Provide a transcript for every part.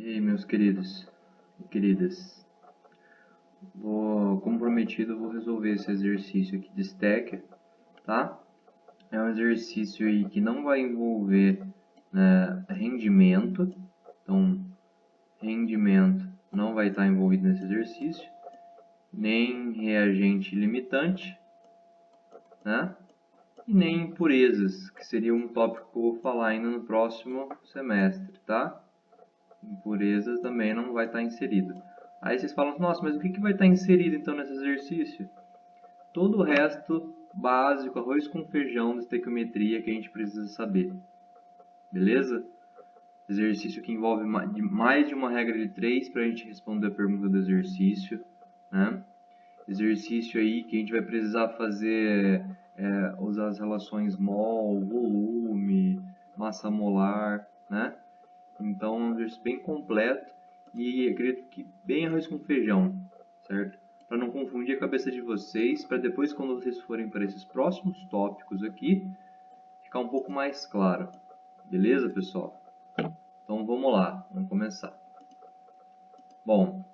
E aí, meus queridos e queridas, como prometido, vou resolver esse exercício aqui de stacker, tá? É um exercício aí que não vai envolver, né, rendimento, então rendimento não vai estar envolvido nesse exercício, nem reagente limitante, né? E nem impurezas, que seria um tópico que eu vou falar ainda no próximo semestre, tá? Impurezas também não vai estar inserido. Aí vocês falam, nossa, mas o que vai estar inserido então nesse exercício? Todo o resto básico, arroz com feijão de estequiometria que a gente precisa saber. Beleza? Exercício que envolve mais de uma regra de 3 para a gente responder a pergunta do exercício, né? Exercício aí que a gente vai precisar fazer, usar as relações mol, volume, massa molar, né? Então, é um exercício bem completo e acredito que bem arroz com feijão, certo? Para não confundir a cabeça de vocês, para depois, quando vocês forem para esses próximos tópicos aqui, ficar um pouco mais claro. Beleza, pessoal? Então, vamos lá, vamos começar. Bom,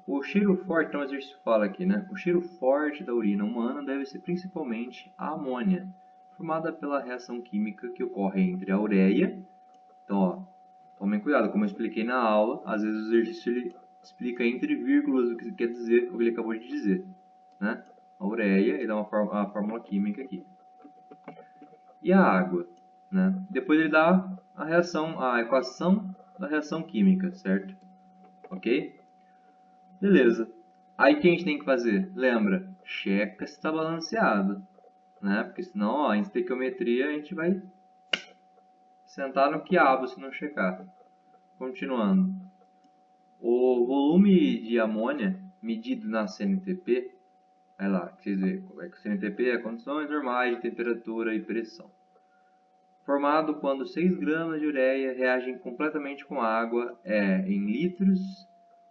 o cheiro forte, então o exercício fala aqui, né? O cheiro forte da urina humana deve ser principalmente a amônia, formada pela reação química que ocorre entre a ureia. Então, ó, tomem cuidado, como eu expliquei na aula, às vezes o exercício ele explica entre vírgulas o que quer dizer, o que ele acabou de dizer, né? A ureia, ele dá a fórmula química aqui. E a água, né? Depois ele dá a equação da reação química, certo? Ok? Beleza. Aí o que a gente tem que fazer? Lembra, checa se está balanceado, né? Porque senão, ó, em estequiometria a gente vai sentar no quiabo se não checar. Continuando. O volume de amônia medido na CNTP, aí lá, vocês veem, CNTP é condições normais de temperatura e pressão. Formado quando 6 gramas de ureia reagem completamente com água, em litros.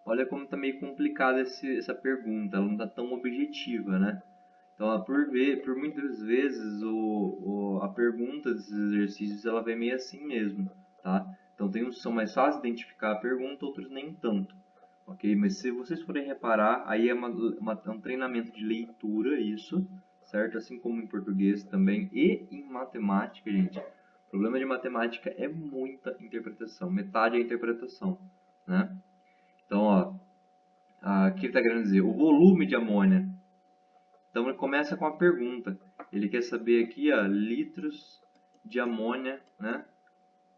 Olha como está meio complicada essa pergunta, ela não está tão objetiva, né? Então, por muitas vezes, a pergunta desses exercícios ela vem meio assim mesmo, tá? Então, tem uns que são mais fáceis de identificar a pergunta, outros nem tanto, ok? Mas se vocês forem reparar, aí é um treinamento de leitura, isso, certo? Assim como em português também e em matemática, gente. O problema de matemática é muita interpretação, metade é interpretação, né? Então, ó, o que ele está querendo dizer? O volume de amônia. Então ele começa com a pergunta. Ele quer saber aqui, ó, litros de amônia, né?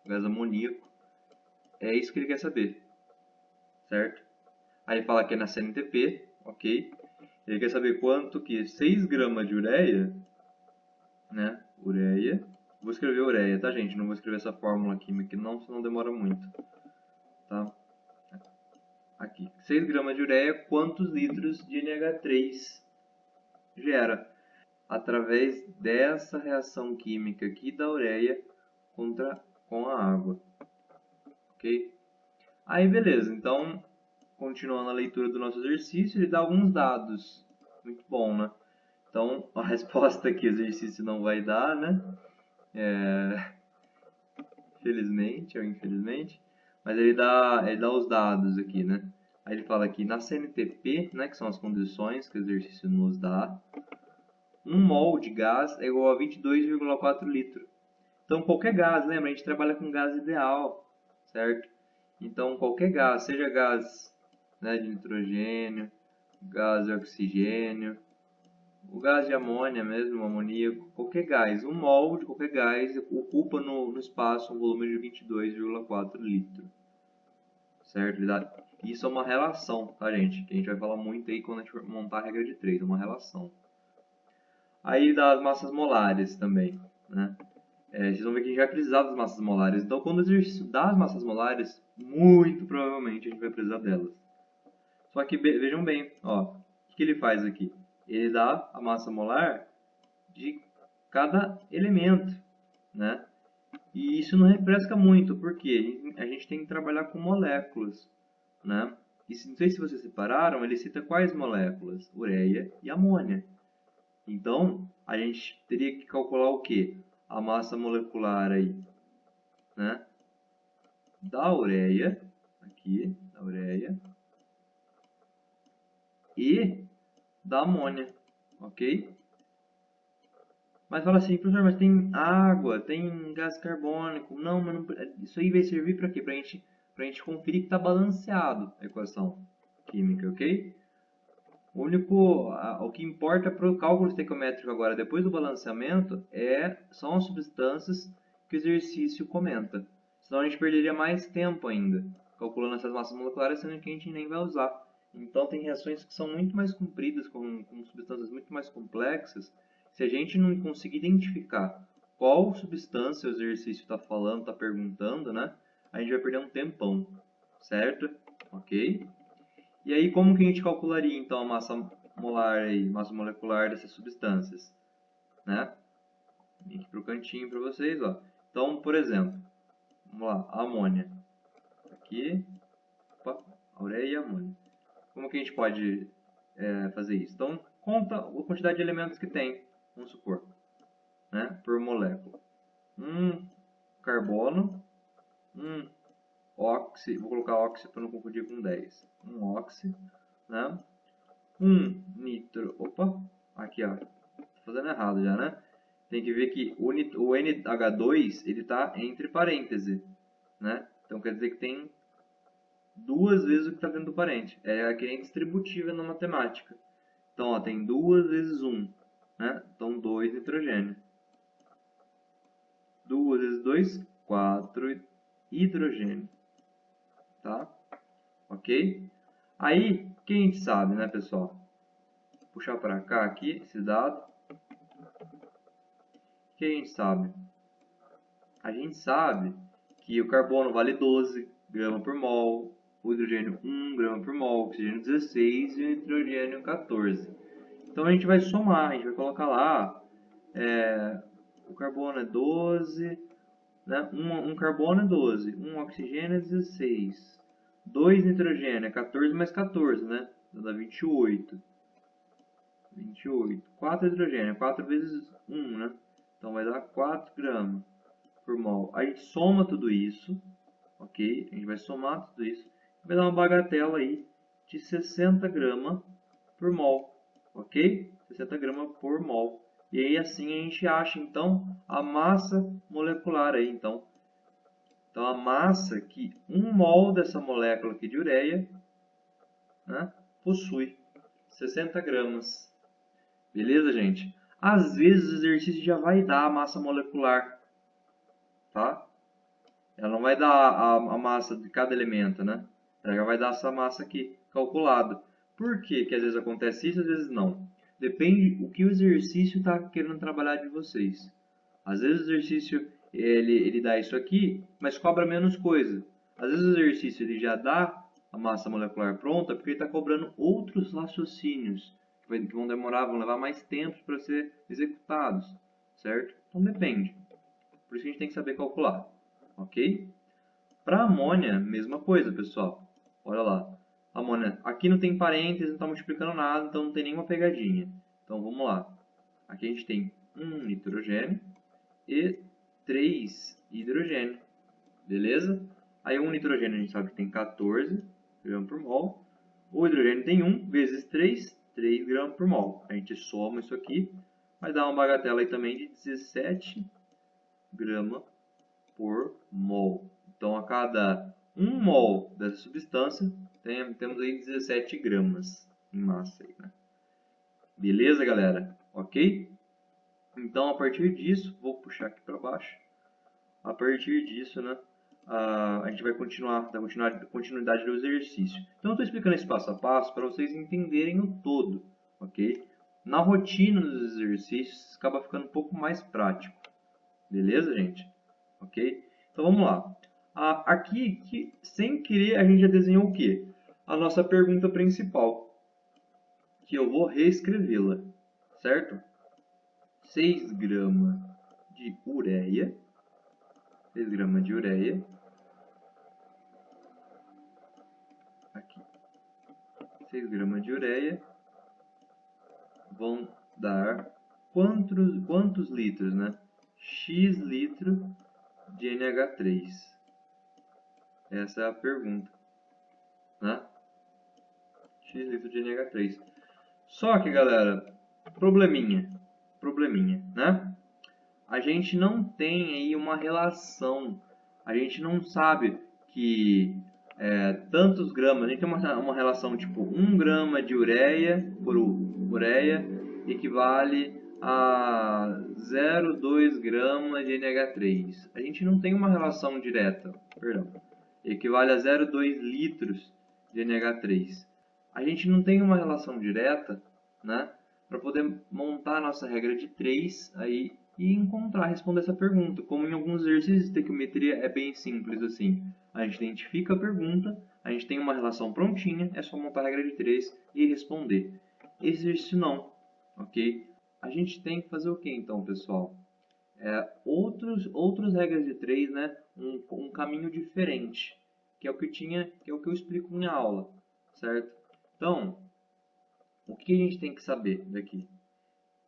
Gás amoníaco. É isso que ele quer saber, certo? Aí ele fala que é na CNTP, ok? Ele quer saber quanto que 6 gramas de ureia, né? Ureia. Vou escrever ureia, tá, gente? Não vou escrever essa fórmula química, não, senão demora muito, tá? Aqui, 6 gramas de ureia, quantos litros de NH3 gera? Através dessa reação química aqui da ureia com a água, ok? Aí beleza, então continuando a leitura do nosso exercício, ele dá alguns dados, muito bom, né? Então a resposta que o exercício não vai dar, né? Felizmente ou infelizmente, mas ele dá os dados aqui, né? Aí ele fala aqui na CNTP, né, que são as condições que o exercício nos dá, 1 mol de gás é igual a 22,4 litros. Então, qualquer gás, lembra, a gente trabalha com gás ideal, certo? Então, qualquer gás, seja gás, né, de nitrogênio, gás de oxigênio, o gás de amônia mesmo, amoníaco, qualquer gás, 1 mol de qualquer gás ocupa no espaço um volume de 22,4 litros, certo? Isso é uma relação, tá, gente? Que a gente vai falar muito aí quando a gente for montar a regra de 3, é uma relação. Aí dá as massas molares também, né? Vocês vão ver que a gente vai precisar das massas molares. Então, quando o exercício dá as massas molares, muito provavelmente a gente vai precisar delas. Só que vejam bem, ó, o que ele faz aqui? Ele dá a massa molar de cada elemento, né? E isso não refresca muito, porque a gente tem que trabalhar com moléculas, né? E não sei se vocês separaram, ele cita quais moléculas? Ureia e amônia. Então, a gente teria que calcular o quê? A massa molecular aí, né, da ureia aqui, da ureia, e da amônia, ok? Mas fala assim, professor, mas tem água, tem gás carbônico. Não, mas não, isso aí vai servir para quê? Para a gente conferir que está balanceado a equação química, ok? O que importa para o cálculo estequiométrico agora, depois do balanceamento, são as substâncias que o exercício comenta. Senão a gente perderia mais tempo ainda, calculando essas massas moleculares, sendo que a gente nem vai usar. Então tem reações que são muito mais compridas, com substâncias muito mais complexas. Se a gente não conseguir identificar qual substância o exercício está falando, está perguntando, né? A gente vai perder um tempão, certo? Ok? E aí, como que a gente calcularia, então, a massa molar aí, massa molecular dessas substâncias? Né? Vem aqui para o cantinho para vocês, ó. Então, por exemplo, vamos lá, a amônia. Aqui, opa, a ureia e a amônia. Como que a gente pode fazer isso? Então, conta a quantidade de elementos que tem, vamos supor, né, por molécula. Um carbono, um óxido, vou colocar óxido para não confundir com 10. Um óxido, né? Um nitro, opa, aqui ó, tô fazendo errado já, né? Tem que ver que o NH2 ele tá entre parênteses, né? Então quer dizer que tem duas vezes o que está dentro do parente. É que nem distributiva na matemática. Então ó, tem 2 vezes 1, né? Então 2 nitrogênio. 2 vezes 2, 4 hidrogênio, tá? Ok? Aí, quem a gente sabe, né, pessoal? Vou puxar para cá aqui esse dado. O que a gente sabe? A gente sabe que o carbono vale 12 gramas por mol, o hidrogênio 1 grama por mol, o oxigênio 16 e o nitrogênio 14. Então a gente vai somar, a gente vai colocar lá, o carbono é 12, né? um carbono é 12, um oxigênio é 16, 2 nitrogênio é 14 mais 14, né? Então dá 28. 4 hidrogênio, 4 vezes 1, né? Então vai dar 4 gramas por mol. A gente soma tudo isso, ok? A gente vai somar tudo isso. Vai dar uma bagatela aí de 60 gramas por mol, ok? 60 gramas por mol. E aí assim a gente acha então a massa molecular aí, então a massa que 1 mol dessa molécula aqui de ureia, né, possui 60 gramas. Beleza, gente? Às vezes o exercício já vai dar a massa molecular, tá? Ela não vai dar a massa de cada elemento, né? Ela já vai dar essa massa aqui, calculada. Por que que às vezes acontece isso, às vezes não? Depende o que o exercício está querendo trabalhar de vocês. Às vezes o exercício ele dá isso aqui, mas cobra menos coisa. Às vezes o exercício ele já dá a massa molecular pronta porque ele está cobrando outros raciocínios que vão demorar, vão levar mais tempo para ser executados, certo? Então depende. Por isso que a gente tem que saber calcular, ok? Para amônia, mesma coisa, pessoal. Olha lá. Amônia, aqui não tem parênteses, não está multiplicando nada, então não tem nenhuma pegadinha. Então vamos lá. Aqui a gente tem 1 nitrogênio e 3 hidrogênio. Beleza? Aí 1 nitrogênio a gente sabe que tem 14 gramas por mol. O hidrogênio tem 1 vezes 3, 3 gramas por mol. A gente soma isso aqui, vai dar uma bagatela aí também de 17 gramas por mol. Então, a cada 1 mol dessa substância, temos aí 17 gramas em massa. Aí, né? Beleza, galera? Ok? Então, a partir disso, vou puxar aqui para baixo. A partir disso, né, a gente vai continuar, dar continuidade do exercício. Então, eu estou explicando esse passo a passo para vocês entenderem o todo, ok? Na rotina dos exercícios, acaba ficando um pouco mais prático. Beleza, gente? Ok? Então, vamos lá. Aqui, sem querer, a gente já desenhou o quê? A nossa pergunta principal, que eu vou reescrevê-la, certo? 6 gramas de ureia. 6 gramas de ureia. Aqui. 6 gramas de ureia vão dar quantos litros, né? X litro de NH3. Essa é a pergunta. né? X litros de NH3. Só que, galera, probleminha, né? A gente não tem aí uma relação, a gente não sabe que tantos gramas, a gente tem uma relação tipo 1 grama de ureia por ureia equivale a 0,2 gramas de NH3. A gente não tem uma relação direta, perdão, equivale a 0,2 litros de NH3. A gente não tem uma relação direta, né, para poder montar a nossa regra de 3 aí e responder essa pergunta. Como em alguns exercícios de estequiometria é bem simples assim. A gente identifica a pergunta, a gente tem uma relação prontinha, é só montar a regra de 3 e responder. Esse exercício não, ok? A gente tem que fazer o que então, pessoal? Outras regras de 3, né? Um caminho diferente, que é o que eu explico na aula, certo? Então, o que a gente tem que saber daqui,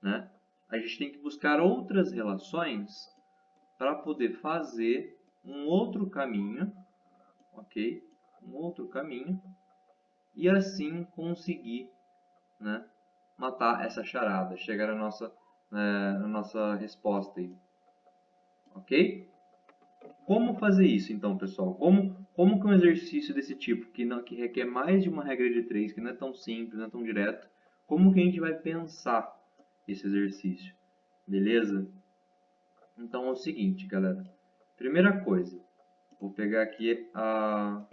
né? A gente tem que buscar outras relações para poder fazer um outro caminho, ok? Um outro caminho e assim conseguir, né, matar essa charada, chegar na nossa resposta aí, ok? Como fazer isso então, pessoal? Como que um exercício desse tipo, que requer mais de uma regra de 3, que não é tão simples, não é tão direto, como que a gente vai pensar esse exercício? Beleza? Então é o seguinte, galera. Primeira coisa, vou pegar aqui a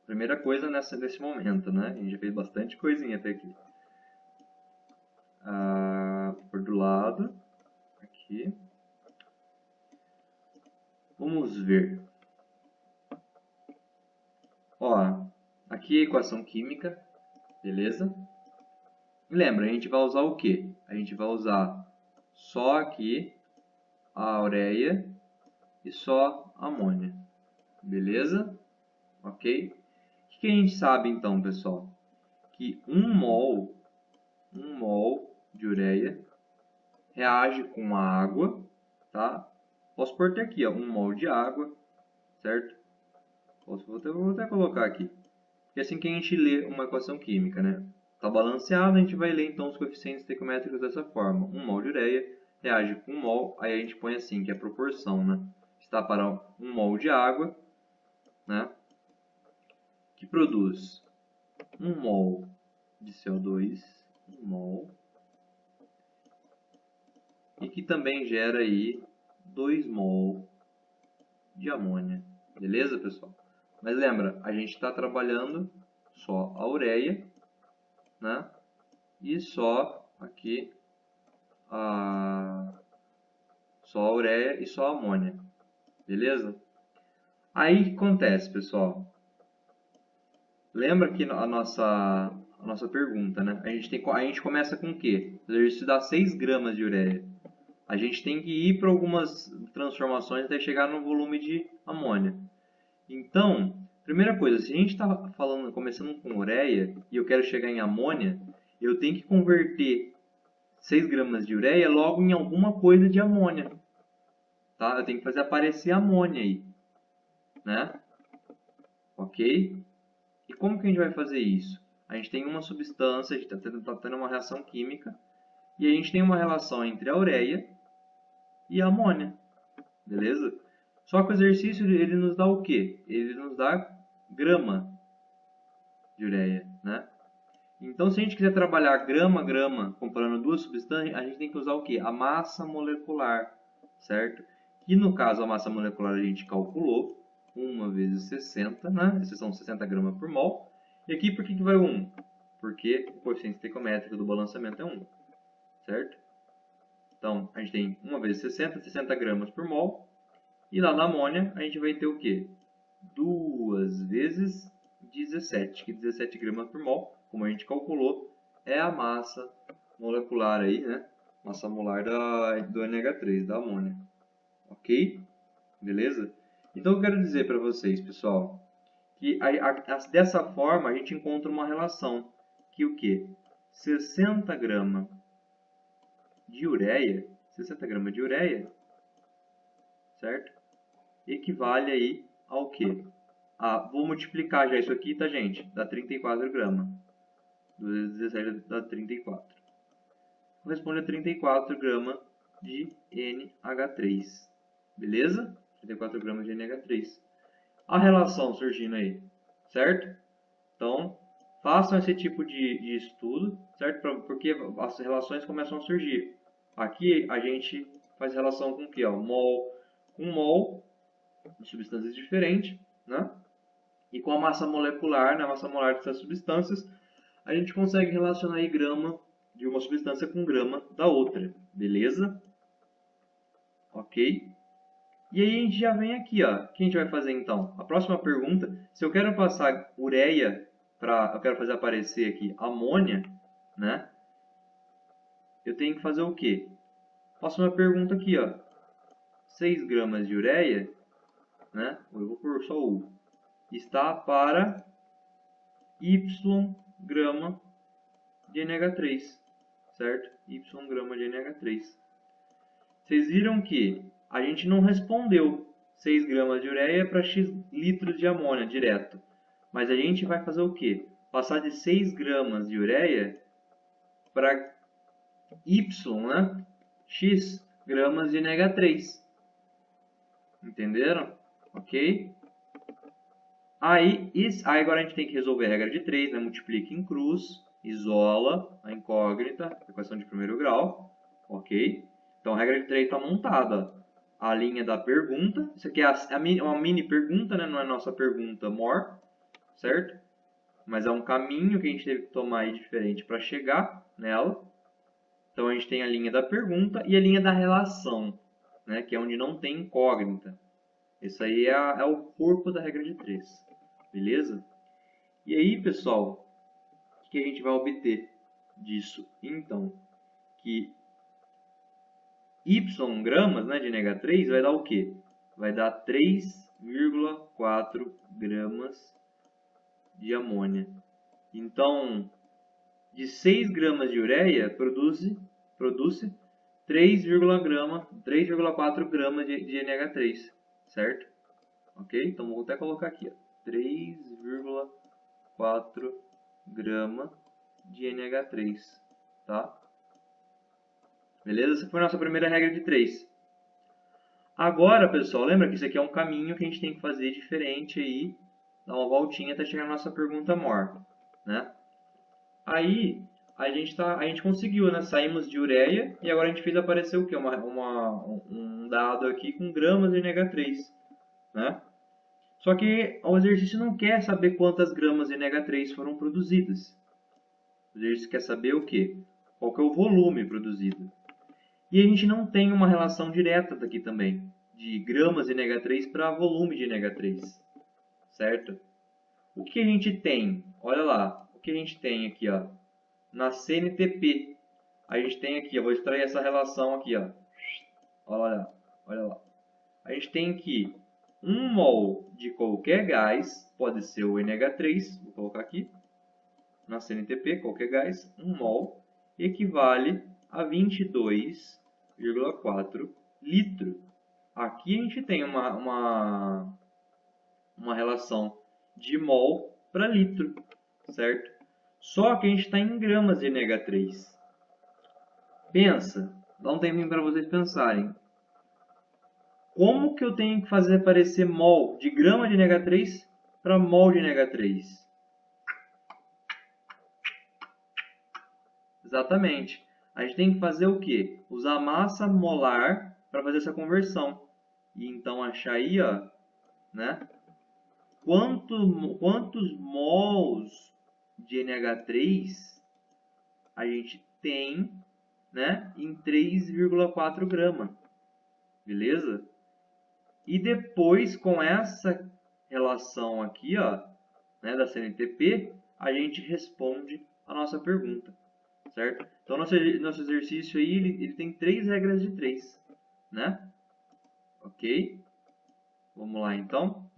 primeira coisa nesse momento, né? A gente já fez bastante coisinha até aqui. Por do lado, aqui. Vamos ver. Ó, aqui a equação química, beleza? E lembra, a gente vai usar o quê? A gente vai usar só aqui a ureia e só a amônia, beleza? Ok? O que a gente sabe então, pessoal? Que 1 mol de ureia reage com a água, tá? Posso pôr aqui, ó, 1 mol de água, certo? Vou até colocar aqui, porque é assim que a gente lê uma equação química, né? Está balanceado, a gente vai ler então os coeficientes estequiométricos dessa forma. 1 mol de ureia reage com 1 mol, aí a gente põe assim, que é a proporção, né? Está para 1 mol de água, né? Que produz 1 mol de CO2, 1 mol, e que também gera aí 2 mol de amônia. Beleza, pessoal? Mas lembra, a gente está trabalhando só a ureia, né? E só aqui só a ureia e só a amônia. Beleza? Aí o que acontece, pessoal? Lembra que a nossa pergunta, né? A gente começa com o quê? O exercício dá 6 gramas de ureia. A gente tem que ir para algumas transformações até chegar no volume de amônia. Então, primeira coisa, se a gente está começando com ureia e eu quero chegar em amônia, eu tenho que converter 6 gramas de ureia logo em alguma coisa de amônia. Tá? Eu tenho que fazer aparecer amônia aí, né? Ok? E como que a gente vai fazer isso? A gente tem uma substância, a gente está tendo uma reação química, e a gente tem uma relação entre a ureia e a amônia, beleza? Só que o exercício ele nos dá o quê? Ele nos dá grama de ureia, né? Então, se a gente quiser trabalhar grama a grama comparando duas substâncias, a gente tem que usar o quê? A massa molecular, certo? E no caso, a massa molecular a gente calculou 1 vezes 60, né? Esses são 60 gramas por mol. E aqui, por que vai 1? Porque o coeficiente estequiométrico do balanceamento é 1, certo? Então, a gente tem 1 vezes 60, 60 gramas por mol. E lá na amônia, a gente vai ter o quê? 2 vezes 17, que 17 gramas por mol, como a gente calculou, é a massa molecular aí, né? Massa molar do NH3, da amônia. Ok? Beleza? Então eu quero dizer para vocês, pessoal, que dessa forma a gente encontra uma relação que o quê? 60 gramas de ureia, certo? Equivale aí ao quê? Vou multiplicar já isso aqui, tá, gente? Dá 34 gramas. 2 vezes 17 dá 34. Corresponde a 34 gramas de NH3. Beleza? 34 gramas de NH3. A relação surgindo aí, certo? Então, façam esse tipo de estudo, certo? Porque as relações começam a surgir. Aqui a gente faz relação com o que? Mol com mol, de substâncias diferentes, né? E com a massa molecular, né? A massa molar dessas substâncias, a gente consegue relacionar aí grama de uma substância com grama da outra, beleza? Ok? E aí a gente já vem aqui, ó. O que a gente vai fazer então? A próxima pergunta, se eu quero passar ureia eu quero fazer aparecer aqui amônia, né? Eu tenho que fazer o quê? Próxima pergunta aqui, ó. 6 gramas de ureia, né? Eu vou pôr só U. Está para Y grama de NH3, certo? Y grama de NH3. Vocês viram que a gente não respondeu 6 gramas de ureia para X litros de amônia direto. Mas a gente vai fazer o quê? Passar de 6 gramas de ureia para Y, né? X gramas de NH3. Entenderam? Ok? Aí agora a gente tem que resolver a regra de 3, né? Multiplica em cruz, isola a incógnita, equação de primeiro grau. Ok? Então a regra de 3 está montada. A linha da pergunta. Isso aqui é uma mini pergunta, né? Não é nossa pergunta more, certo? Mas é um caminho que a gente teve que tomar aí diferente para chegar nela. Então a gente tem a linha da pergunta e a linha da relação, né? Que é onde não tem incógnita. Isso aí é o corpo da regra de 3. Beleza? E aí, pessoal, o que a gente vai obter disso? Então, que Y gramas, né, de NH3 vai dar o quê? Vai dar 3,4 gramas de amônia. Então, de 6 gramas de ureia, produz 3,4 gramas de NH3, certo? Ok? Então, vou até colocar aqui, 3,4 gramas de NH3, tá? Beleza? Essa foi a nossa primeira regra de 3. Agora, pessoal, lembra que isso aqui é um caminho que a gente tem que fazer diferente aí, dar uma voltinha até chegar na nossa pergunta more, né? Aí, a gente conseguiu, né? Saímos de ureia e agora a gente fez aparecer o quê? Um dado aqui com gramas de NH3, né? Só que o exercício não quer saber quantas gramas de NH3 foram produzidas. O exercício quer saber o quê? Qual que é o volume produzido. E a gente não tem uma relação direta daqui também, de gramas de NH3 para volume de NH3, certo? O que a gente tem? Olha lá, o que a gente tem aqui, ó, na CNTP. A gente tem aqui, eu vou extrair essa relação aqui, ó. Olha lá. A gente tem que 1 mol de qualquer gás, pode ser o NH3, vou colocar aqui, na CNTP, qualquer gás, 1 mol, equivale a 22,4 litros. Aqui a gente tem uma relação de mol para litro, certo? Só que a gente está em gramas de NH3. Pensa, dá um tempinho para vocês pensarem. Como que eu tenho que fazer aparecer mol de grama de NH3 para mol de NH3? Exatamente. A gente tem que fazer o quê? Usar a massa molar para fazer essa conversão. E então achar aí, ó, né? Quantos mols de NH3 a gente tem, né, em 3,4 gramas. Beleza? E depois, com essa relação aqui, ó, né, da CNTP, a gente responde a nossa pergunta, certo? Então, nosso exercício aí, ele tem 3 regras de 3, né? Ok? Vamos lá, então.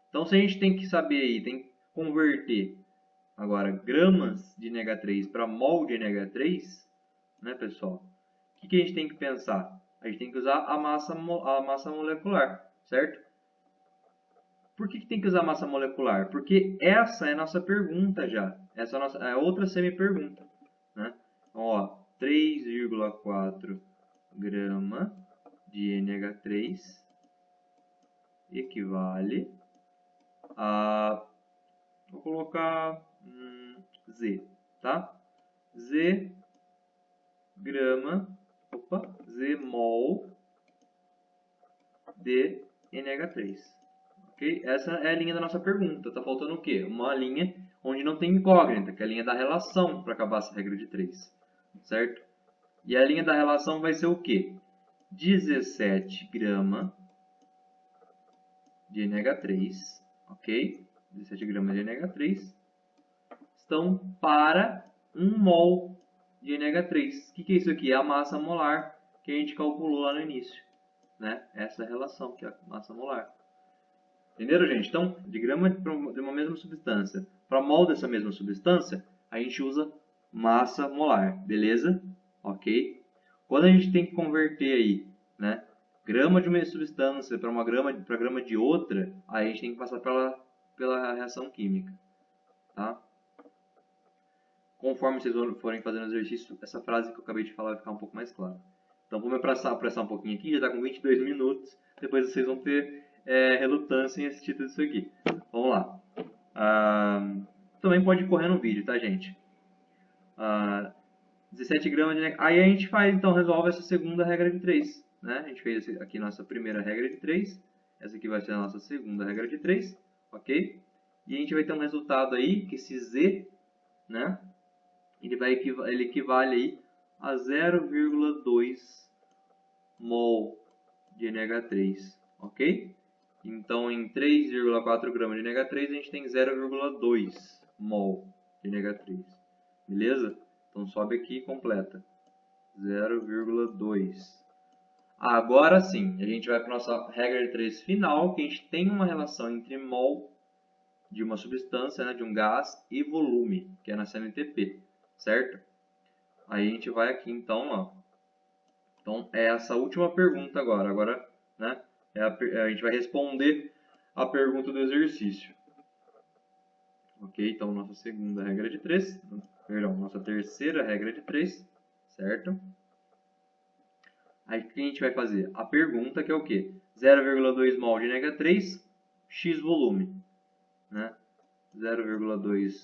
Então, se a gente tem que saber aí, tem que converter agora gramas de NH3 para mol de NH3, né, pessoal? O que a gente tem que pensar? A gente tem que usar a massa molecular, certo? Por que tem que usar massa molecular? Porque essa é a nossa pergunta já. Essa é a outra semi-pergunta, né? Então, ó, 3,4 grama de NH3 equivale a... Vou colocar Z, tá? Z grama, Z mol de NH3. Ok? Essa é a linha da nossa pergunta. Tá faltando o quê? Uma linha onde não tem incógnita, que é a linha da relação para acabar essa regra de 3. Certo? E a linha da relação vai ser o quê? 17 grama de NH3, ok? 17 gramas de NH3 estão para 1 mol de NH3. O que é isso aqui? É a massa molar que a gente calculou lá no início, né? Essa relação, que é a massa molar. Entenderam, gente? Então, de grama de uma mesma substância para mol dessa mesma substância, a gente usa massa molar, beleza? Ok? Quando a gente tem que converter aí, né, grama de uma substância para grama de outra, aí a gente tem que passar pela reação química, tá? Conforme vocês forem fazendo o exercício, essa frase que eu acabei de falar vai ficar um pouco mais clara. Então, vou me apressar um pouquinho aqui, já está com 22 minutos, depois vocês vão ter relutância em assistir tudo isso aqui. Vamos lá. Também pode correr no vídeo, tá, gente? 17 gramas de... Aí a gente faz, então, resolve essa segunda regra de 3. Né? A gente fez aqui nossa primeira regra de 3. Essa aqui vai ser a nossa segunda regra de 3. Ok? E a gente vai ter um resultado aí, que esse Z, né? Ele equivale aí a 0,2 mol de NH3. Ok? Então, em 3,4 gramas de NH3, a gente tem 0,2 mol de NH3. Beleza? Então, sobe aqui e completa. 0,2. Agora sim, a gente vai para a nossa regra de 3 final, que a gente tem uma relação entre mol de uma substância, né, de um gás, e volume, que é na CNTP, certo? Aí a gente vai aqui, então, ó. Então, é essa última pergunta agora. Agora, né, a gente vai responder a pergunta do exercício. Ok? Então, nossa segunda regra de 3, perdão, nossa terceira regra de 3, certo? Aí, o que a gente vai fazer? A pergunta, que é o quê? 0,2 mol de NH3, X volume. Né? 0,2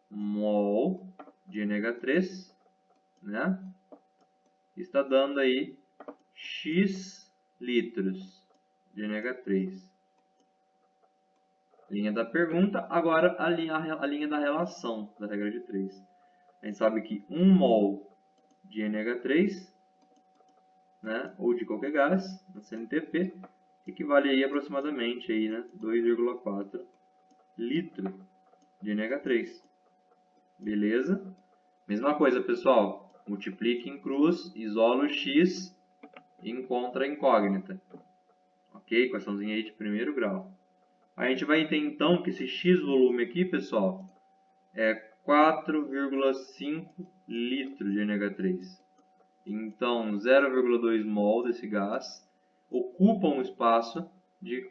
mol de NH3, né? Está dando aí X litros de NH3. Linha da pergunta, agora a linha da relação da regra de 3. A gente sabe que 1 mol de NH3, né, ou de qualquer gás, na CNTP, equivale aí aproximadamente aí, né, 2,4 litro de NH3. Beleza? Mesma coisa, pessoal. Multiplique em cruz, isola o X e encontra a incógnita. Ok? Equaçãozinha aí de primeiro grau. A gente vai entender então que esse X volume aqui, pessoal, é 4,5 litros de NH3. Então, 0,2 mol desse gás ocupa um espaço de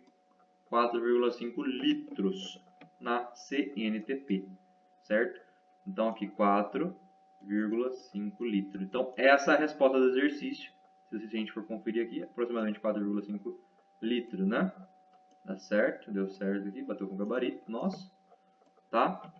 4,5 litros na CNTP, certo? Então, aqui 4,5 litros. Então, essa é a resposta do exercício. Se a gente for conferir aqui, aproximadamente 4,5 litros, né? Tá certo? Deu certo aqui, bateu com o gabarito nosso, tá?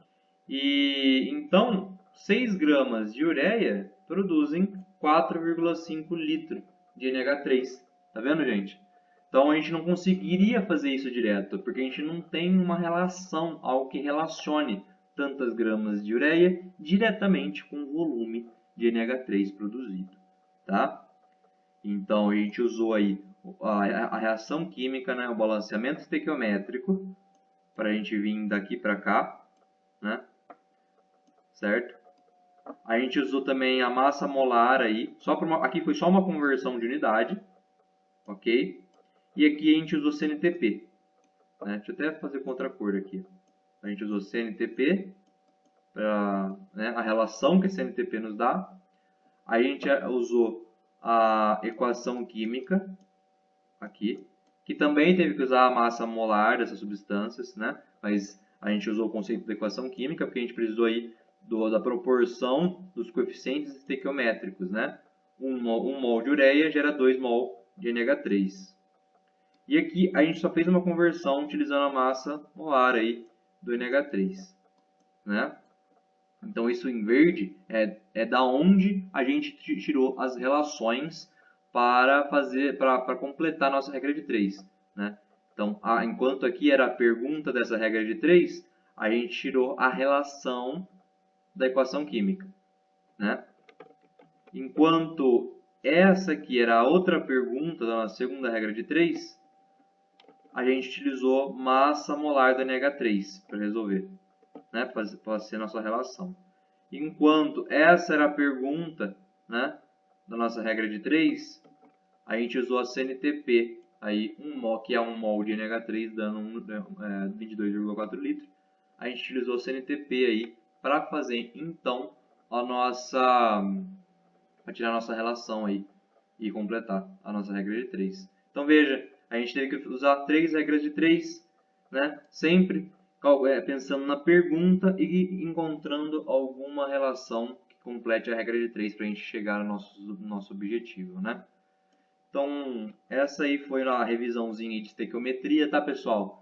E então, 6 gramas de ureia produzem 4,5 litros de NH3. Tá vendo, gente? Então, a gente não conseguiria fazer isso direto, porque a gente não tem uma relação, algo que relacione tantas gramas de ureia diretamente com o volume de NH3 produzido, tá? Então, a gente usou aí a reação química, né, o balanceamento estequiométrico, para a gente vir daqui para cá, né? Certo? A gente usou também a massa molar aí, aqui foi só uma conversão de unidade, ok? E aqui a gente usou CNTP, né? Deixa eu até fazer com outra cor aqui. A gente usou CNTP, né, a relação que a CNTP nos dá. Aí a gente usou a equação química, aqui, que também teve que usar a massa molar dessas substâncias, né? Mas a gente usou o conceito da equação química porque a gente precisou aí da proporção dos coeficientes estequiométricos, né? 1 mol de ureia gera 2 mol de NH3. E aqui a gente só fez uma conversão utilizando a massa molar aí do NH3, né? Então isso em verde é da onde a gente tirou as relações para completar a nossa regra de 3, né? Então, enquanto aqui era a pergunta dessa regra de 3, a gente tirou a relação da equação química, né? Enquanto essa aqui era a outra pergunta da nossa segunda regra de 3, a gente utilizou massa molar do NH3 para resolver, né? Para ser nossa relação. Enquanto essa era a pergunta, né, da nossa regra de 3, a gente usou a CNTP, aí que é 1 mol de NH3 dando 22,4 litros. A gente utilizou a CNTP aí para fazer então para tirar a nossa relação aí e completar a nossa regra de 3. Então veja, a gente teve que usar 3 regras de 3, né? Sempre pensando na pergunta e encontrando alguma relação que complete a regra de 3 para a gente chegar no nosso objetivo, né? Então, essa aí foi a revisãozinha de estequiometria, tá, pessoal?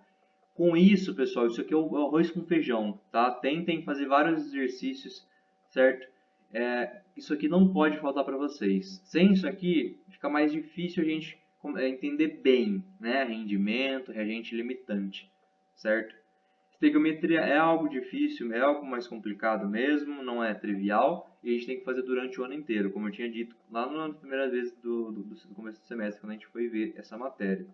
Com isso, pessoal, isso aqui é o arroz com feijão, tá? Tentem fazer vários exercícios, certo? Isso aqui não pode faltar para vocês. Sem isso aqui, fica mais difícil a gente entender bem, né? Rendimento, reagente limitante, certo? Estequiometria é algo difícil, é algo mais complicado mesmo, não é trivial, e a gente tem que fazer durante o ano inteiro, como eu tinha dito lá na primeira vez do começo do semestre, quando a gente foi ver essa matéria,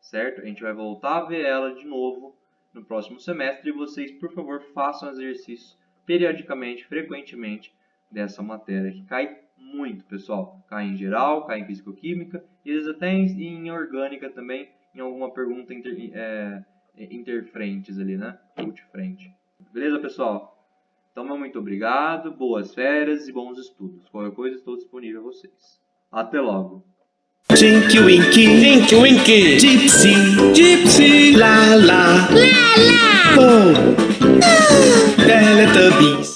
certo? A gente vai voltar a ver ela de novo no próximo semestre, e vocês, por favor, façam exercícios periodicamente, frequentemente, dessa matéria, que cai muito, pessoal. Cai em geral, cai em fisicoquímica, e às vezes até em orgânica também, em alguma pergunta interfrentes ali, né? Multifrente. Beleza, pessoal? Então, muito obrigado, boas férias e bons estudos. Qualquer coisa, estou disponível a vocês. Até logo! Tinky Winky, Gypsy, la la, oh, Teletubbies.